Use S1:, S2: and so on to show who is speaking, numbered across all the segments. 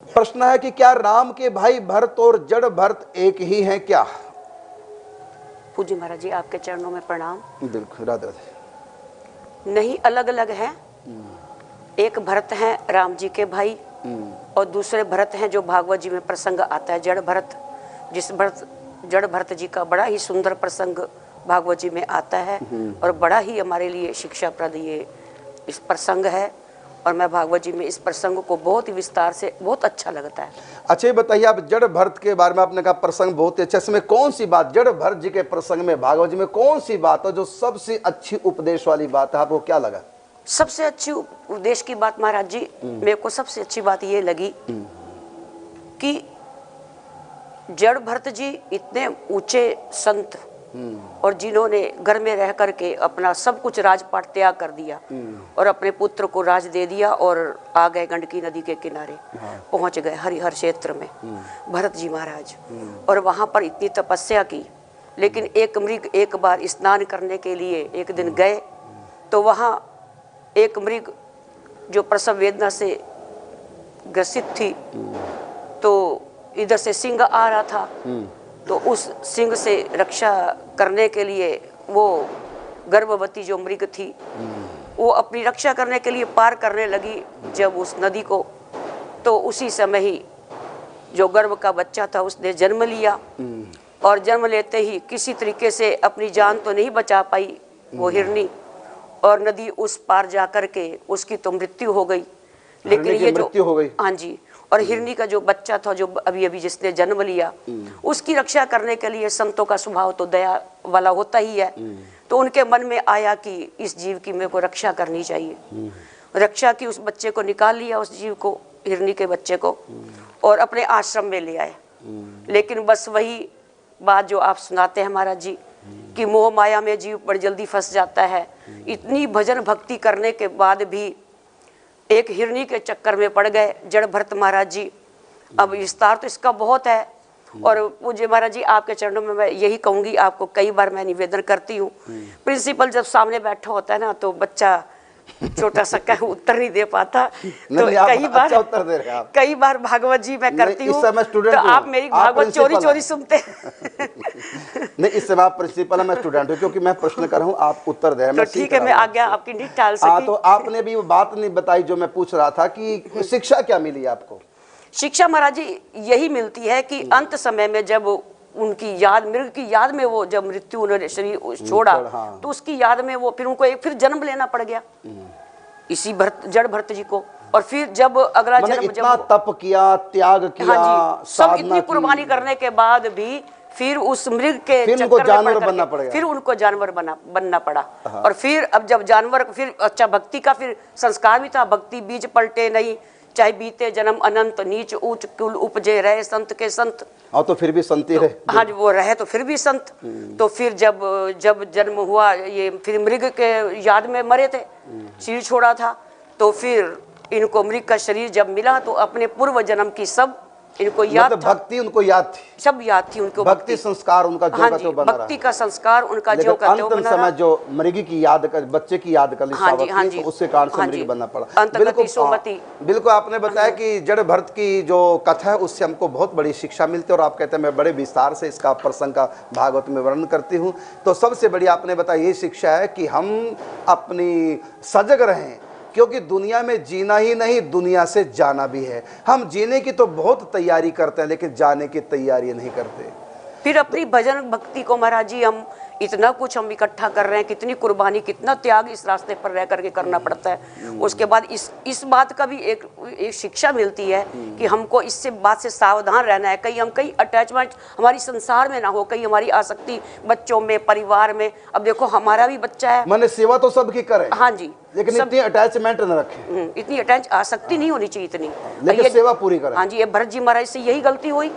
S1: प्रश्न है कि क्या राम के भाई भरत और जड़ भरत एक ही हैं क्या?
S2: पूज्य महाराज जी, आपके चरणों में प्रणाम।
S1: बिल्कुल, राधे राधे।
S2: नहीं, अलग अलग हैं। एक भरत हैं राम जी के भाई, और दूसरे भरत हैं जो भागवत जी में प्रसंग आता है जड़ भरत। जड़ भरत जी का बड़ा ही सुंदर प्रसंग भागवत जी में आता है और बड़ा ही हमारे लिए शिक्षाप्रद ये इस प्रसंग है। और मैं भागवत जी में इस प्रसंग को बहुत ही विस्तार से, बहुत अच्छा लगता है।
S1: अच्छा, ये बताइए, आप जड़ भरत के बारे में आपने कहा प्रसंग बहुत ही अच्छा, इसमें कौन सी बात जड़ भरत जी के प्रसंग में भागवत जी में कौन सी बात है जो सबसे अच्छी उपदेश वाली बात है? आपको क्या लगा?
S2: सबसे अच्छी उपदेश की बात महाराज जी, मेरे को सबसे अच्छी बात ये लगी कि जड़ भरत जी इतने ऊंचे संत और जिन्होंने घर में रह करके अपना सब कुछ राजपाट त्याग कर दिया और अपने पुत्र को राज दे दिया और आ गए गंडकी नदी के किनारे। पहुंच गए हरिहर क्षेत्र में भरत जी महाराज, और वहां पर इतनी तपस्या की। लेकिन एक मृग एक बार स्नान करने के लिए एक दिन गए तो वहां एक मृग जो प्रसव वेदना से ग्रसित थी, तो इधर से सिंह आ रहा था, तो उस सिंह से रक्षा करने के लिए वो गर्भवती जो मृग थी वो अपनी रक्षा करने के लिए पार करने लगी जब उस नदी को, तो उसी समय ही जो गर्भ का बच्चा था उसने जन्म लिया। और जन्म लेते ही किसी तरीके से अपनी जान तो नहीं बचा पाई वो हिरनी, और नदी उस पार जा कर के उसकी तो मृत्यु हो गई। लेकिन ये जो
S1: मृत्यु हो गई,
S2: हाँ जी, और हिरनी का जो बच्चा था जो अभी अभी जिसने जन्म लिया, उसकी रक्षा करने के लिए संतों का स्वभाव तो दया वाला होता ही है। तो उनके मन में आया कि इस जीव की मेरे को रक्षा करनी चाहिए। रक्षा की, उस बच्चे को निकाल लिया, उस जीव को, हिरनी के बच्चे को, और अपने आश्रम में ले आए। लेकिन बस वही बात जो आप सुनाते हैं महाराज जी कि मोह माया में जीव बड़ी जल्दी फंस जाता है। इतनी भजन भक्ति करने के बाद भी एक हिरनी के चक्कर में पड़ गए जड़ भरत महाराज जी। अब विस्तार तो इसका बहुत है, और पूज्य महाराज जी आपके चरणों में मैं यही कहूंगी, आपको कई बार मैं निवेदन करती हूँ। प्रिंसिपल जब सामने बैठा होता है ना, तो बच्चा छोटा सा कहीं उत्तर नहीं दे पाता, तो कई बार भागवत जी मैं करती हूँ, तो आप मेरी भागवत चोरी चोरी सुनते
S1: नहीं, इस समय आप प्रिंसिपल है, मैं स्टूडेंट हूँ, क्योंकि मैं प्रश्न कर रहा हूँ, आप उत्तर दे।
S2: तो ठीक है, मैं आज्ञा आपकी नहीं टाल सकी।
S1: तो आपने भी वो बात नहीं बताई जो मैं पूछ रहा था कि शिक्षा क्या मिली आपको?
S2: शिक्षा महाराज जी यही मिलती है कि अंत समय में जब उनकी याद, मृग की याद में वो जब मृत्यु उन्होंने शरीर छोड़ा, तो उसकी याद में वो फिर उनको एक फिर जन्म लेना पड़ गया इसी जड़ भरत जी को। और फिर जब अगला जन्म,
S1: इतना तप किया, त्याग किया,
S2: हाँ जी, सब इतनी कुर्बानी करने के बाद भी फिर उस मृग के
S1: चक्कर जानवर बनना पड़ा,
S2: फिर उनको जानवर बनना पड़ा। और फिर अब जब जानवर, फिर अच्छा भक्ति का फिर संस्कार भी था, भक्ति बीज पलटे नहीं, चाहे बीते जन्म अनंत, नीच ऊंच कुल उपजे रहे संत के संत।
S1: और तो फिर भी संत ही रहे।
S2: हाँ जी, वो रहे तो फिर भी संत। तो फिर जब जन्म हुआ, ये फिर मृग के याद में मरे थे, शरीर छोड़ा था, तो फिर इनको मृग का शरीर जब मिला तो अपने पूर्व जन्म की सब इनको याद था।
S1: भक्ति उनको याद थी,
S2: सब याद थी उनको,
S1: भक्ति संस्कार उनका जो
S2: हाँ
S1: का
S2: जी,
S1: तो बना
S2: भक्ति का संस्कार उनका जो का तो बना
S1: समय जो मृगी की याद कर, बच्चे की याद कर,
S2: हाँ जी, हाँ जी,
S1: तो उससे कारण से मृग बनना पड़ा।
S2: बिल्कुल
S1: आपने बताया कि जड़ भरत की जो कथा है उससे हमको बहुत बड़ी शिक्षा मिलती है, और आप कहते हैं मैं बड़े विस्तार से इसका प्रसंग का भागवत में वर्णन करती हूँ। तो सबसे बड़ी आपने बताया ये शिक्षा है कि हम अपनी सजग रहें, क्योंकि दुनिया में जीना ही नहीं, दुनिया से जाना भी है। हम जीने की तो बहुत तैयारी करते हैं, लेकिन जाने की तैयारी नहीं करते।
S2: फिर अपनी भजन भक्ति को महाराज जी हम इतना कुछ हम इकट्ठा कर रहे हैं, कितनी कुर्बानी, कितना त्याग इस रास्ते पर रह करके करना पड़ता है। उसके बाद इस बात का भी एक शिक्षा मिलती है कि हमको इससे बात से सावधान रहना है, कहीं अटैचमेंट हमारी संसार में ना हो, कहीं हमारी आसक्ति बच्चों में, परिवार में। अब देखो हमारा भी बच्चा है,
S1: मैंने सेवा तो सबकी करे,
S2: हाँ जी,
S1: लेकिन इतनी अटैचमेंट न रखें,
S2: इतनी आसक्ति नहीं होनी चाहिए इतनी,
S1: लेकिन सेवा पूरी करें।
S2: हाँ जी, ये भरत जी महाराज से यही गलती हुई,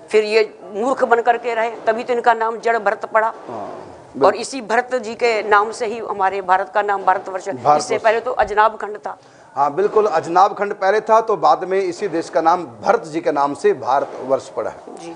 S2: फिर ये मूर्ख बन करके रहे, तभी तो इनका नाम जड़ भरत पड़ा। और इसी भरत जी के नाम से ही हमारे भारत का नाम भारतवर्ष, इससे पहले तो अजनाब खंड था।
S1: हाँ बिल्कुल, अजनाब खंड पहले था, तो बाद में इसी देश का नाम भरत जी के नाम से भारतवर्ष पड़ा है जी।